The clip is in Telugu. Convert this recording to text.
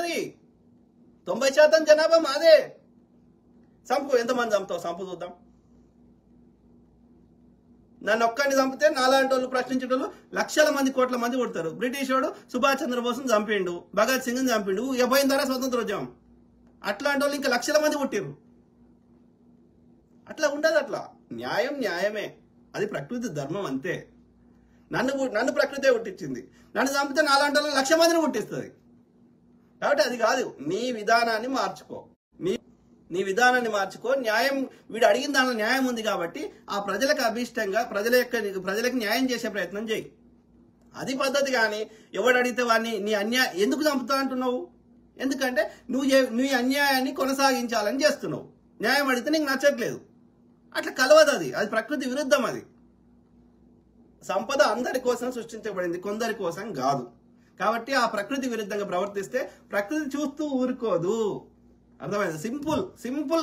మాది, 90% జనాభా మాదే. చంపు, ఎంతమంది చంపుతావు? చంపు చూద్దాం. నన్ను ఒక్కడిని చంపితే నాలాంటి వాళ్ళు ప్రశ్నించేటోళ్ళు లక్షల మంది, కోట్ల మంది కొడతారు. బ్రిటిష్ వాడు సుభాష్ చంద్రబోస్ని చంపిండు, భగత్ సింగ్ని చంపిండు, 70 ద్వారా స్వతంత్రోద్యమం. అట్లాంటి వాళ్ళు ఇంకా లక్షల మంది పుట్టిరు. అట్లా ఉండదు. అట్లా న్యాయం న్యాయమే, అది ప్రకృతి ధర్మం అంతే. నన్ను ప్రకృతే పుట్టించింది, నన్ను చంపితే నాలాంటి వాళ్ళు 1,00,000 మందిని పుట్టిస్తుంది. కాబట్టి అది కాదు, నీ విధానాన్ని మార్చుకో, నీ విధానాన్ని మార్చుకో. న్యాయం, వీడు అడిగిన దానిలో న్యాయం ఉంది కాబట్టి ఆ ప్రజలకు అభిష్టంగా ప్రజలకు న్యాయం చేసే ప్రయత్నం చేయి. అది పద్ధతి. కానీ ఎవడు అడిగితే వాడిని నీ ఎందుకు చంపుతా అంటున్నావు? ఎందుకంటే నీ అన్యాయాన్ని కొనసాగించాలని చేస్తున్నావు. న్యాయం అడిగితే నీకు నచ్చట్లేదు. అట్లా కలవదు. అది ప్రకృతి విరుద్ధం. అది సంపద అందరి కోసం సృష్టించబడింది, కొందరి కోసం కాదు. కాబట్టి ఆ ప్రకృతి విరుద్ధంగా ప్రవర్తిస్తే ప్రకృతి చూస్తూ ఊరుకోదు. అర్థమైంది? సింపుల్.